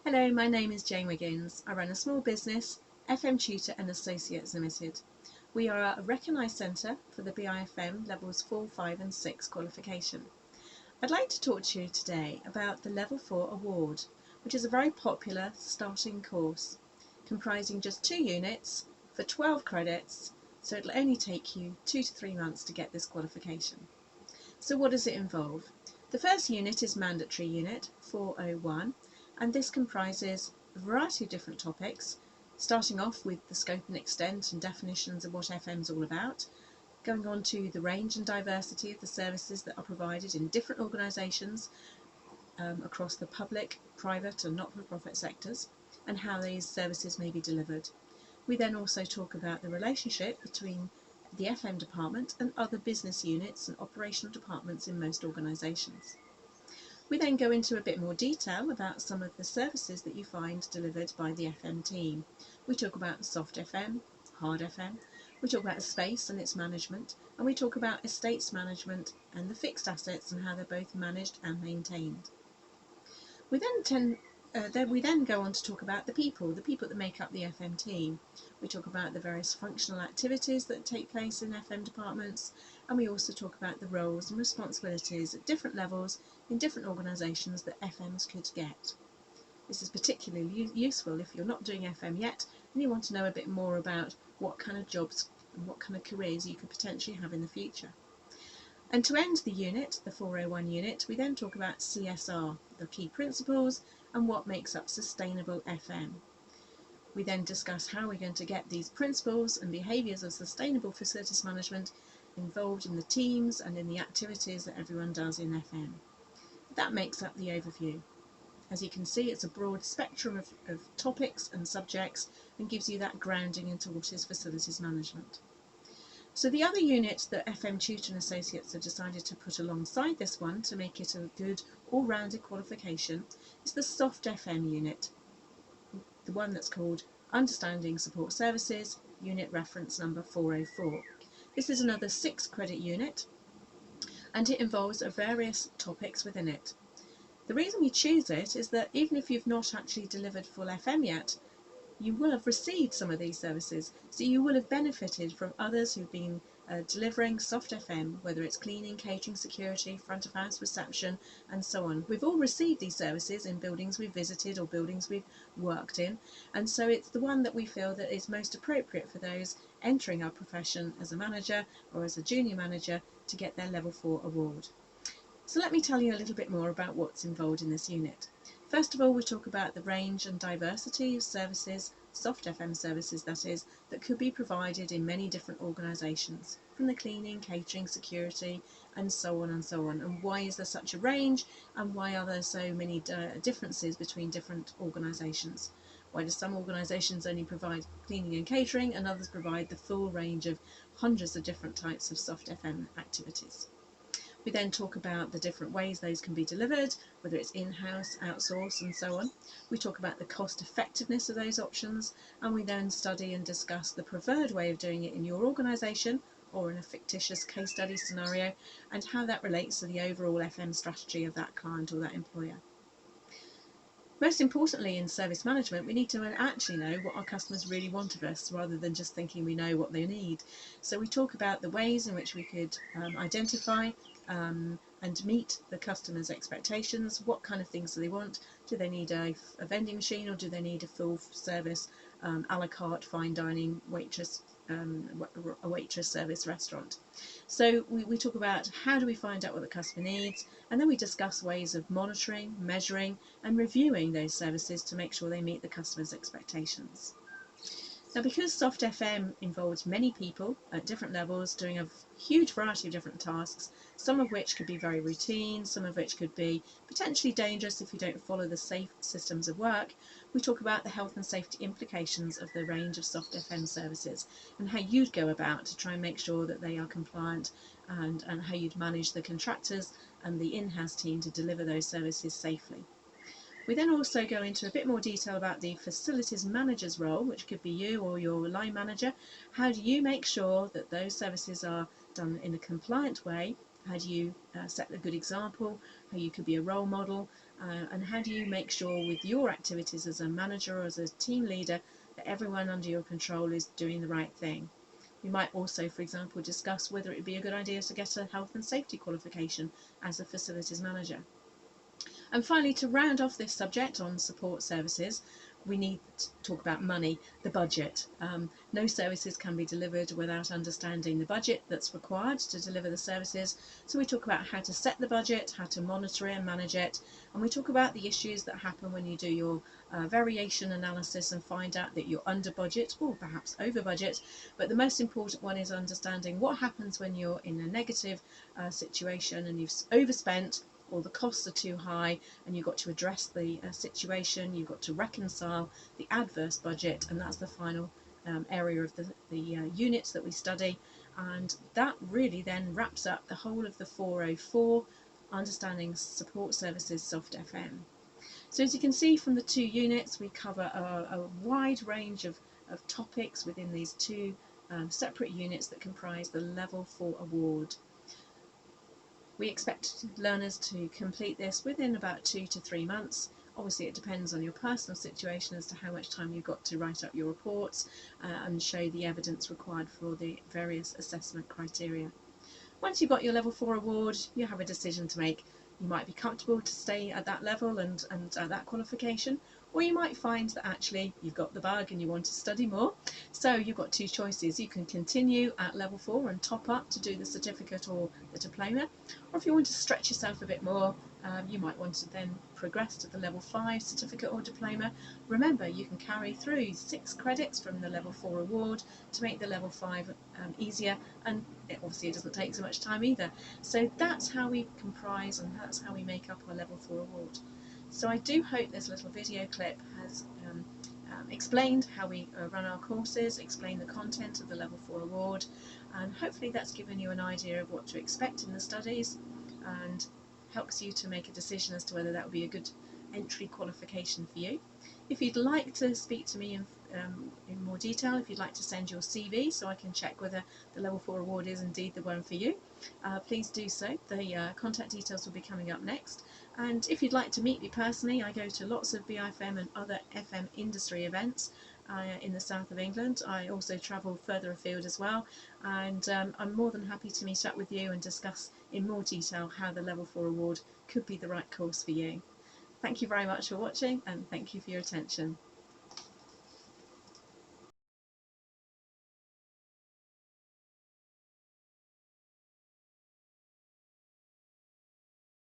Hello, my name is Jane Wiggins. I run a small business, FM Tutor and Associates Limited. We are a recognised centre for the BIFM levels 4, 5 and 6 qualification. I'd like to talk to you today about the Level 4 award, which is a very popular starting course comprising just 2 units for 12 credits, so it'll only take you 2 to 3 months to get this qualification. So what does it involve? The first unit is mandatory unit 401, and this comprises a variety of different topics, starting off with the scope and extent and definitions of what FM is all about, going on to the range and diversity of the services that are provided in different organisations across the public, private and not-for-profit sectors, and how these services may be delivered. We then also talk about the relationship between the FM department and other business units and operational departments in most organisations. We then go into a bit more detail about some of the services that you find delivered by the FM team. We talk about soft FM, hard FM, we talk about space and its management, and we talk about estates management and the fixed assets and how they're both managed and maintained. We then go on to talk about the people that make up the FM team. We talk about the various functional activities that take place in FM departments, and we also talk about the roles and responsibilities at different levels in different organisations that FMs could get. This is particularly useful if you're not doing FM yet and you want to know a bit more about what kind of jobs and what kind of careers you could potentially have in the future. And to end the unit, the 401 unit, we then talk about CSR, the key principles, and what makes up sustainable FM. We then discuss how we're going to get these principles and behaviours of sustainable facilities management involved in the teams and in the activities that everyone does in FM. That makes up the overview. As you can see, it's a broad spectrum of topics and subjects and gives you that grounding into what is facilities management. So the other unit that FM Tutor and Associates have decided to put alongside this one to make it a good all-rounded qualification is the soft FM unit, the one that's called Understanding Support Services, unit reference number 404. This is another 6-credit unit and it involves various topics within it. The reason we choose it is that even if you've not actually delivered full FM yet, you will have received some of these services, so you will have benefited from others who've been delivering soft FM, whether it's cleaning, catering, security, front of house, reception and so on. We've all received these services in buildings we've visited or buildings we've worked in, and so it's the one that we feel that is most appropriate for those entering our profession as a manager or as a junior manager to get their Level 4 award. So let me tell you a little bit more about what's involved in this unit. First of all, we talk about the range and diversity of services, soft FM services that is, that could be provided in many different organisations, from the cleaning, catering, security and so on, and why is there such a range and why are there so many differences between different organisations. Why do some organisations only provide cleaning and catering and others provide the full range of hundreds of different types of soft FM activities. We then talk about the different ways those can be delivered, whether it's in-house, outsourced and so on. We talk about the cost effectiveness of those options, and we then study and discuss the preferred way of doing it in your organisation or in a fictitious case study scenario and how that relates to the overall FM strategy of that client or that employer. Most importantly, in service management, we need to actually know what our customers really want of us rather than just thinking we know what they need. So we talk about the ways in which we could identify and meet the customer's expectations. What kind of things do they want? Do they need a vending machine or do they need a full service a la carte fine dining a waitress service restaurant? So we talk about how do we find out what the customer needs, and then we discuss ways of monitoring, measuring and reviewing those services to make sure they meet the customer's expectations. Now, because soft FM involves many people at different levels doing a huge variety of different tasks, some of which could be very routine, some of which could be potentially dangerous if you don't follow the safe systems of work, we talk about the health and safety implications of the range of soft FM services and how you'd go about to try and make sure that they are compliant and how you'd manage the contractors and the in-house team to deliver those services safely. We then also go into a bit more detail about the facilities manager's role, which could be you or your line manager. How do you make sure that those services are done in a compliant way How do you set a good example? How you could be a role model? And how do you make sure with your activities as a manager or as a team leader that everyone under your control is doing the right thing? We might also, for example, discuss whether it would be a good idea to get a health and safety qualification as a facilities manager. And finally, to round off this subject on support services, we need to talk about money, the budget. No services can be delivered without understanding the budget that's required to deliver the services. So we talk about how to set the budget, how to monitor it and manage it, and we talk about the issues that happen when you do your variation analysis and find out that you're under budget or perhaps over budget. But the most important one is understanding what happens when you're in a negative situation and you've overspent, or the costs are too high, and you've got to address the situation, you've got to reconcile the adverse budget, and that's the final area of the units that we study. And that really then wraps up the whole of the 404, Understanding Support Services Soft FM. So as you can see from the 2 units, we cover a wide range of topics within these 2 separate units that comprise the Level 4 award. We expect learners to complete this within about 2 to 3 months. Obviously it depends on your personal situation as to how much time you've got to write up your reports and show the evidence required for the various assessment criteria. Once you've got your Level 4 award, you have a decision to make. You might be comfortable to stay at that level and at that qualification, or you might find that actually you've got the bug and you want to study more. So you've got 2 choices. You can continue at Level 4 and top up to do the certificate or the diploma, or if you want to stretch yourself a bit more, you might want to then progress to the Level 5 certificate or diploma. Remember, you can carry through 6 credits from the Level 4 award to make the Level 5 easier, and obviously it doesn't take so much time either. So that's how we comprise and that's how we make up our Level 4 award. So I do hope this little video clip has explained how we run our courses, explained the content of the Level 4 award, and hopefully that's given you an idea of what to expect in the studies and helps you to make a decision as to whether that would be a good entry qualification for you. If you'd like to speak to me in more detail, if you'd like to send your CV so I can check whether the Level 4 award is indeed the one for you, please do so. The contact details will be coming up next. And if you'd like to meet me personally, I go to lots of BIFM and other FM industry events in the south of England. I also travel further afield as well, and I'm more than happy to meet up with you and discuss in more detail how the Level 4 award could be the right course for you. Thank you very much for watching, and thank you for your attention.